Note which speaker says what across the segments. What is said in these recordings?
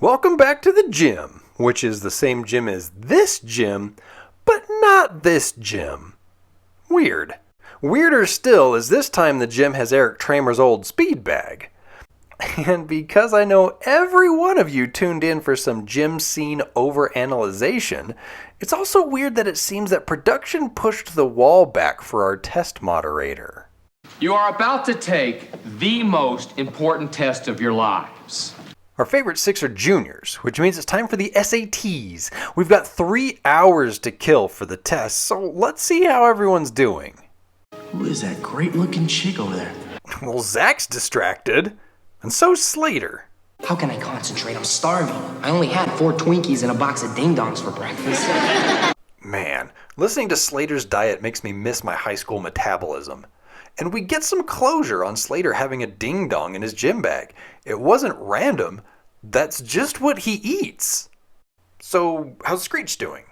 Speaker 1: Welcome back to the gym, which is the same gym as this gym, but not this gym. Weird. Weirder still is this time the gym has Eric Tramer's old speed bag. And because I know every one of you tuned in for some gym scene overanalyzation, it's also weird that it seems that production pushed the wall back for our test moderator.
Speaker 2: You are about to take the most important test of your lives.
Speaker 1: Our favorite six are juniors, which means it's time for the S.A.T.s. We've got 3 hours to kill for the test, so let's see how everyone's doing.
Speaker 3: Who is that great-looking chick over there?
Speaker 1: Well, Zach's distracted, and so's Slater.
Speaker 4: How can I concentrate? I'm starving. I only had 4 Twinkies and a box of ding-dongs for breakfast.
Speaker 1: Man, listening to Slater's diet makes me miss my high school metabolism. And we get some closure on Slater having a ding-dong in his gym bag. It wasn't random. That's just what he eats. So, how's Screech doing?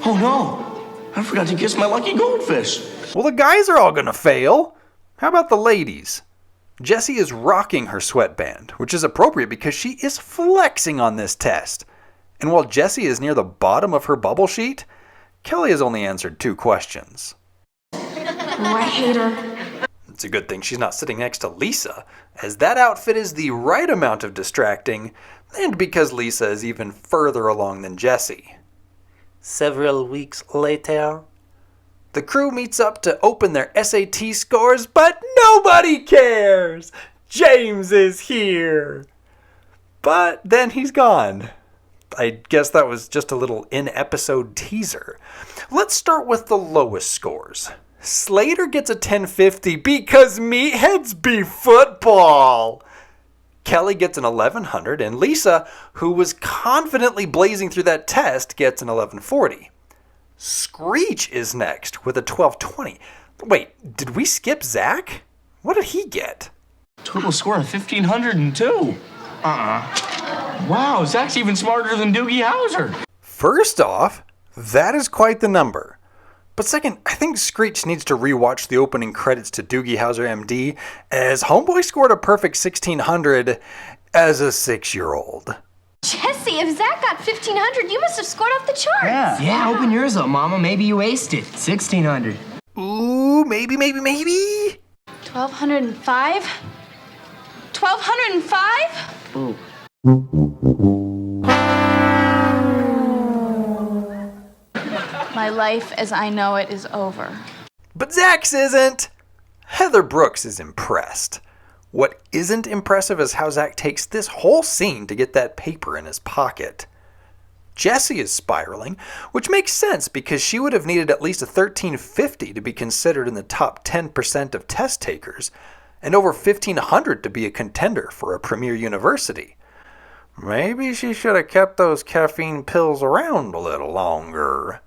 Speaker 3: Oh no! I forgot to kiss my lucky goldfish.
Speaker 1: Well, the guys are all gonna fail. How about the ladies? Jessie is rocking her sweatband, which is appropriate because she is flexing on this test. And while Jessie is near the bottom of her bubble sheet, Kelly has only answered 2 questions.
Speaker 5: Oh, I hate her.
Speaker 1: It's a good thing she's not sitting next to Lisa, as that outfit is the right amount of distracting, and because Lisa is even further along than Jessie. Several weeks later, the crew meets up to open their S.A.T. scores, but nobody cares! James is here! But then he's gone. I guess that was just a little in-episode teaser. Let's start with the lowest scores. Slater gets a 1050 because meatheads be football. Kelly gets an 1100, and Lisa, who was confidently blazing through that test, gets an 1140. Screech is next with a 1220. Wait, did we skip Zach? What did he get?
Speaker 3: Total score of 1,502.
Speaker 2: Wow, Zach's even smarter than Doogie Howser.
Speaker 1: First off, that is quite the number. But second, I think Screech needs to rewatch the opening credits to Doogie Howser MD, as Homeboy scored a perfect 1,600 as a 6-year-old.
Speaker 5: Jesse, if Zach got 1,500, you must have scored off the charts.
Speaker 4: Yeah, open yours up, Mama. Maybe you aced it. 1,600.
Speaker 1: Ooh, maybe.
Speaker 5: 1,205? 1,205?
Speaker 4: Ooh.
Speaker 5: My life as I know it is over.
Speaker 1: But Zach's isn't. Heather Brooks is impressed. What isn't impressive is how Zach takes this whole scene to get that paper in his pocket. Jessie is spiraling, which makes sense because she would have needed at least a 1350 to be considered in the top 10% of test takers, and over 1,500 to be a contender for a premier university. Maybe she should have kept those caffeine pills around a little longer.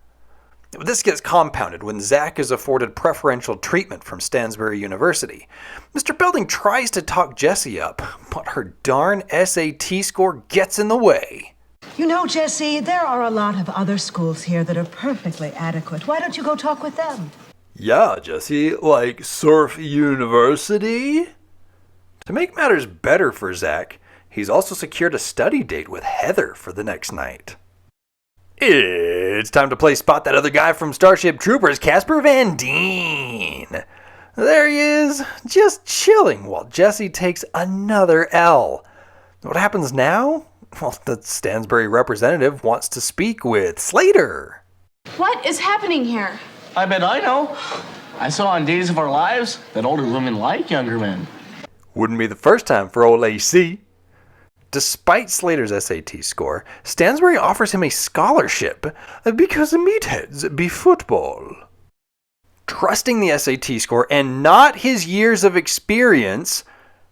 Speaker 1: This gets compounded when Zach is afforded preferential treatment from Stansbury University. Mr. Belding tries to talk Jessie up, but her darn S.A.T. score gets in the way.
Speaker 6: You know, Jesse, there are a lot of other schools here that are perfectly adequate. Why don't you go talk with them?
Speaker 1: Yeah, Jessie, like Surf University? To make matters better for Zach, he's also secured a study date with Heather for the next night. It's time to play Spot That Other Guy from Starship Troopers, Casper Van Dien. There he is, just chilling while Jessie takes another L. What happens now? Well, the Stansbury representative wants to speak with Slater.
Speaker 5: What is happening here?
Speaker 3: I bet I know. I saw on Days of Our Lives that older women like younger men.
Speaker 1: Wouldn't be the first time for old AC. Despite Slater's S.A.T. score, Stansbury offers him a scholarship because meatheads be football. Trusting the S.A.T. score and not his years of experience,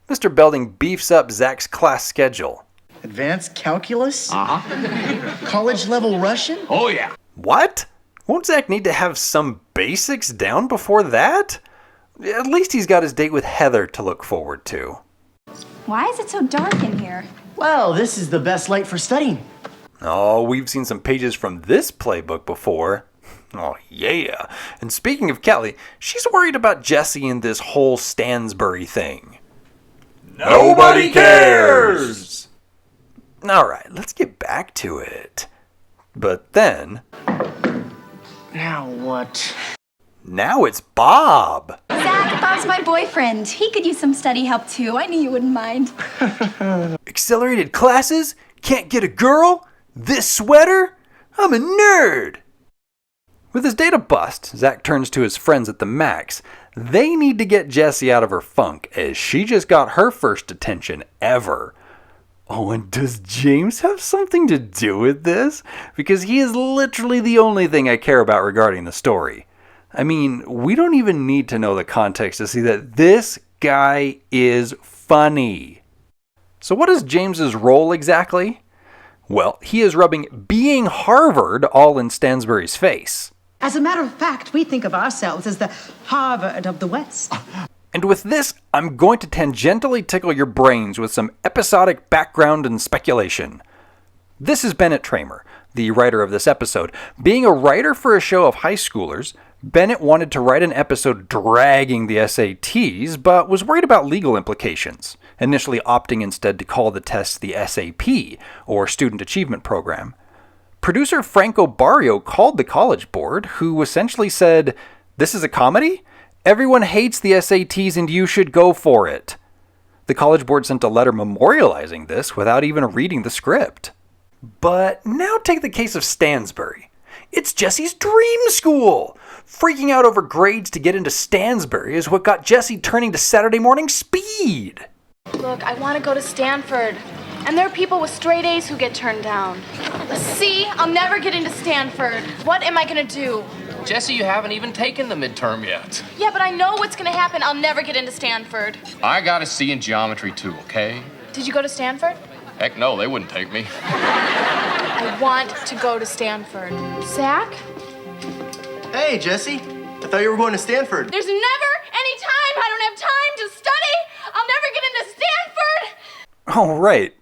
Speaker 1: Mr. Belding beefs up Zach's class schedule.
Speaker 7: Advanced calculus? College-level Russian?
Speaker 2: Oh, yeah.
Speaker 1: What? Won't Zach need to have some basics down before that? At least he's got his date with Heather to look forward to.
Speaker 5: Why is it so dark in here?
Speaker 7: Well, this is the best light for studying.
Speaker 1: Oh, we've seen some pages from this playbook before. Oh, yeah. And speaking of Kelly, she's worried about Jessie and this whole Stansbury thing. Nobody cares! Alright, let's get back to it. But then,
Speaker 7: Now what?
Speaker 1: now it's Bob.
Speaker 8: Zach, Bob's my boyfriend. He could use some study help too. I knew you wouldn't mind.
Speaker 1: Accelerated classes? Can't get a girl? This sweater? I'm a nerd! With his data bust, Zack turns to his friends at the Max. They need to get Jessie out of her funk, as she just got her first detention ever. Oh, and does James have something to do with this? Because he is literally the only thing I care about regarding the story. I mean, we don't even need to know the context to see that this guy is funny. So what is James's role exactly? Well, he is rubbing being Harvard all in Stansbury's face.
Speaker 6: As a matter of fact, we think of ourselves as the Harvard of the West.
Speaker 1: And with this, I'm going to tangentially tickle your brains with some episodic background and speculation. This is Bennett Tramer, the writer of this episode. Being a writer for a show of high schoolers, Bennett wanted to write an episode dragging the S.A.T.s, but was worried about legal implications, initially opting instead to call the test the S.A.P., or Student Achievement Program. Producer Franco Barrio called the college board, who essentially said, "This is a comedy? Everyone hates the S.A.T.s and you should go for it." The college board sent a letter memorializing this without even reading the script. But now take the case of Stansbury. It's Jesse's dream school! Freaking out over grades to get into Stansbury is what got Jesse turning to Saturday morning speed.
Speaker 5: Look, I want to go to Stanford. And there are people with straight A's who get turned down. See, I'll never get into Stanford. What am I going to do?
Speaker 2: Jesse, you haven't even taken the midterm yet.
Speaker 5: Yeah, but I know what's going to happen. I'll never get into Stanford.
Speaker 2: I got a C in geometry too, okay?
Speaker 5: Did you go to Stanford?
Speaker 2: Heck no, they wouldn't take me.
Speaker 5: I want to go to Stanford. Zach?
Speaker 7: Hey, Jessie. I thought you were going to Stanford.
Speaker 5: There's never any time. I don't have time to study. I'll never get into Stanford.
Speaker 1: Oh, right.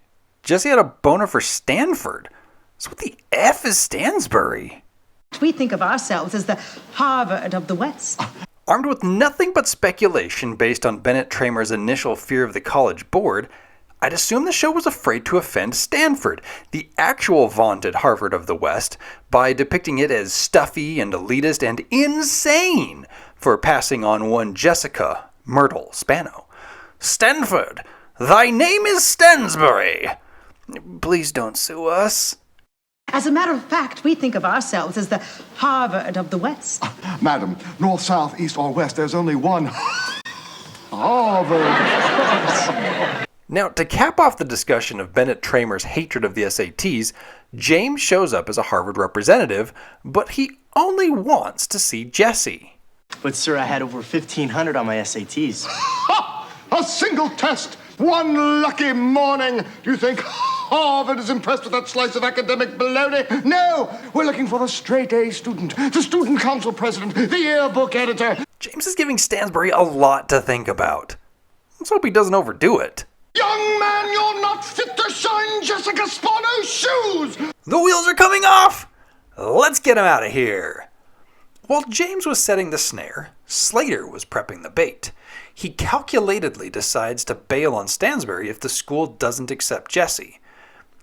Speaker 1: Jesse had a boner for Stanford. So what the F is Stansbury?
Speaker 6: We think of ourselves as the Harvard of the West.
Speaker 1: Armed with nothing but speculation based on Bennett Tramer's initial fear of the college board, I'd assume the show was afraid to offend Stanford, the actual vaunted Harvard of the West, by depicting it as stuffy and elitist and insane for passing on one Jessica Myrtle Spano. "Stanford, thy name is Stansbury. Please don't sue us."
Speaker 6: As a matter of fact, we think of ourselves as the Harvard of the West.
Speaker 9: Madam, north, south, east, or west, there's only one Harvard.
Speaker 1: Now, to cap off the discussion of Bennett Tramer's hatred of the S.A.T.s, James shows up as a Harvard representative, but he only wants to see Jessie.
Speaker 7: But sir, I had over 1,500 on my SATs.
Speaker 9: A single test, one lucky morning. Do you think Harvard is impressed with that slice of academic baloney? No, we're looking for the straight A student, the student council president, the yearbook editor.
Speaker 1: James is giving Stansbury a lot to think about. Let's hope he doesn't overdo it.
Speaker 9: Young man, you're not fit to shine Jessica Spano's shoes!
Speaker 1: The wheels are coming off! Let's get him out of here. While James was setting the snare, Slater was prepping the bait. He calculatedly decides to bail on Stansbury if the school doesn't accept Jessie.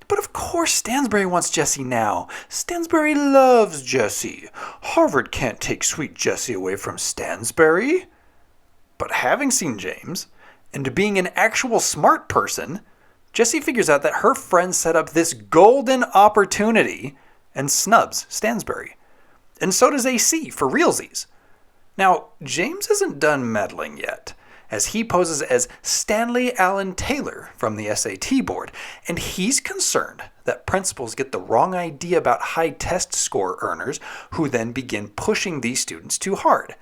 Speaker 1: But of course Stansbury wants Jessie now. Stansbury loves Jessie. Harvard can't take sweet Jessie away from Stansbury. But having seen James, and being an actual smart person, Jessie figures out that her friend set up this golden opportunity and snubs Stansbury. And so does AC for realsies. Now, James isn't done meddling yet, as he poses as Stanley Allen Taylor from the S.A.T. board, and he's concerned that principals get the wrong idea about high test score earners who then begin pushing these students too hard.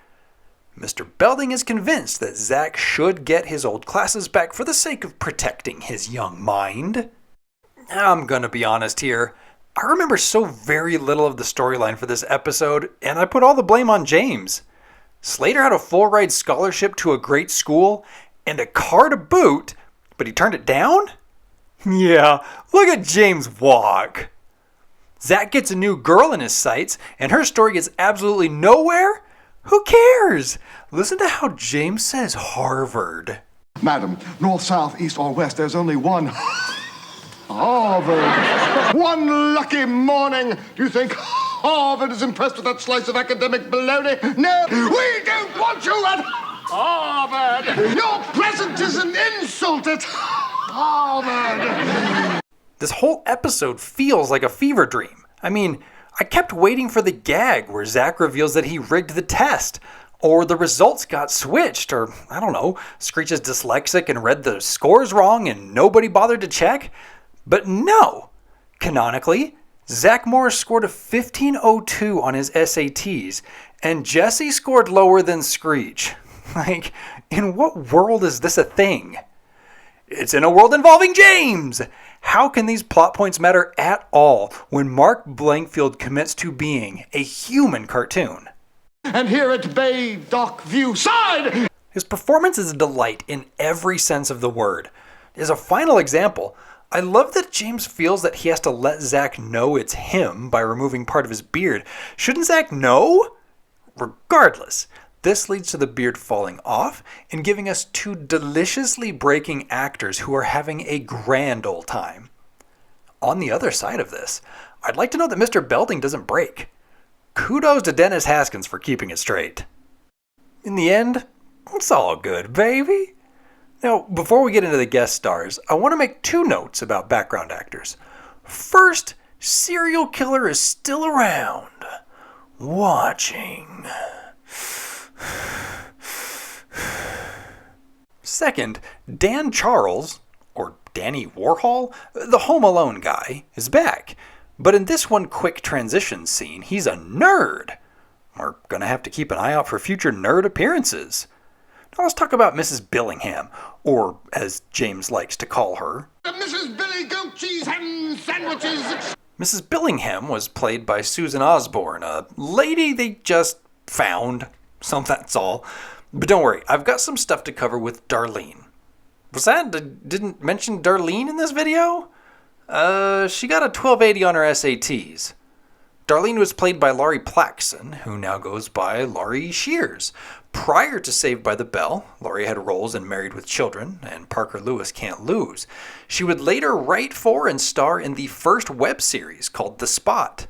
Speaker 1: Mr. Belding is convinced that Zack should get his old classes back for the sake of protecting his young mind. I'm gonna be honest here. I remember so very little of the storyline for this episode, and I put all the blame on James. Slater had a full-ride scholarship to a great school and a car to boot, but he turned it down? Yeah, look at James walk. Zack gets a new girl in his sights, and her story gets absolutely nowhere? Who cares? Listen to how James says Harvard.
Speaker 9: Madam, north, south, east, or west, there's only one Harvard. One lucky morning, do you think Harvard is impressed with that slice of academic baloney? No, we don't want you at Harvard. Your presence is an insult at Harvard.
Speaker 1: This whole episode feels like a fever dream. I mean, I kept waiting for the gag where Zack reveals that he rigged the test, or the results got switched, or, I don't know, Screech is dyslexic and read the scores wrong and nobody bothered to check. But no! Canonically, Zack Morris scored a 1502 on his S.A.T.s, and Jessie scored lower than Screech. Like, in what world is this a thing? It's in a world involving James! How can these plot points matter at all when Mark Blankfield commits to being a human cartoon?
Speaker 9: And here at Bay Dock View Side!
Speaker 1: His performance is a delight in every sense of the word. As a final example, I love that James feels that he has to let Zack know it's him by removing part of his beard. Shouldn't Zack know? Regardless, this leads to the beard falling off and giving us two deliciously breaking actors who are having a grand old time. On the other side of this, I'd like to note that Mr. Belding doesn't break. Kudos to Dennis Haskins for keeping it straight. In the end, it's all good, baby. Now, before we get into the guest stars, I want to make two notes about background actors. First, serial killer is still around, watching. Second, Dan Charles, or Danny Warhol, the Home Alone guy, is back. But in this one quick transition scene, he's a nerd. We're going to have to keep an eye out for future nerd appearances. Now let's talk about Mrs. Billingham, or as James likes to call her,
Speaker 9: Mrs. Billy Goat Cheese Ham Sandwiches.
Speaker 1: Mrs. Billingham was played by Susan Osborne, a lady they just found. So that's all. But don't worry, I've got some stuff to cover with Darlene. Was that? Didn't mention Darlene in this video? She got a 1280 on her S.A.T.s. Darlene was played by Laurie Plaxon, who now goes by Laurie Shears. Prior to Saved by the Bell, Laurie had roles in Married with Children and Parker Lewis Can't Lose. She would later write for and star in the first web series called The Spot.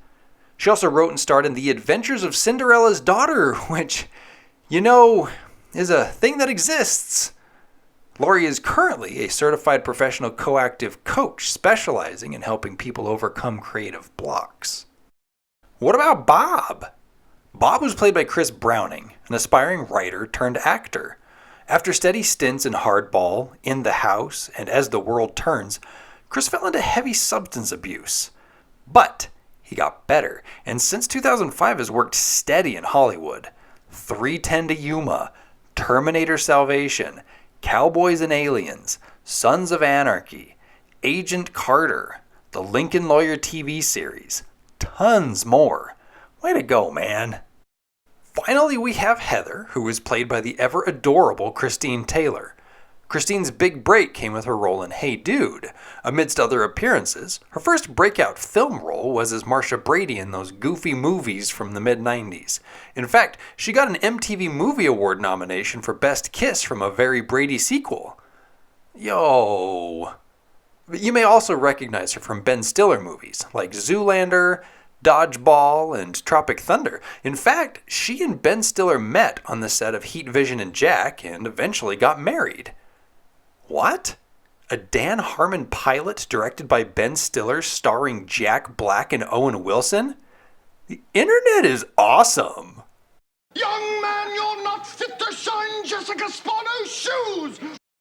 Speaker 1: She also wrote and starred in The Adventures of Cinderella's Daughter, which, you know, is a thing that exists. Laurie is currently a certified professional coactive coach specializing in helping people overcome creative blocks. What about Bob? Bob was played by Chris Browning, an aspiring writer turned actor. After steady stints in Hardball, In the House, and As the World Turns, Chris fell into heavy substance abuse. But he got better, and since 2005 has worked steady in Hollywood. 3:10 to Yuma, Terminator Salvation, Cowboys and Aliens, Sons of Anarchy, Agent Carter, the Lincoln Lawyer TV series, tons more. Way to go, man. Finally, we have Heather, who is played by the ever-adorable Christine Taylor. Christine's big break came with her role in Hey Dude. Amidst other appearances, her first breakout film role was as Marcia Brady in those goofy movies from the mid-90s. In fact, she got an MTV Movie Award nomination for Best Kiss from a Very Brady sequel. Yo. You may also recognize her from Ben Stiller movies, like Zoolander, Dodgeball, and Tropic Thunder. In fact, she and Ben Stiller met on the set of Heat Vision and Jack and eventually got married. What? A Dan Harmon pilot directed by Ben Stiller starring Jack Black and Owen Wilson? The internet is awesome.
Speaker 9: Young man, you're not fit to shine Jessica Spano's shoes.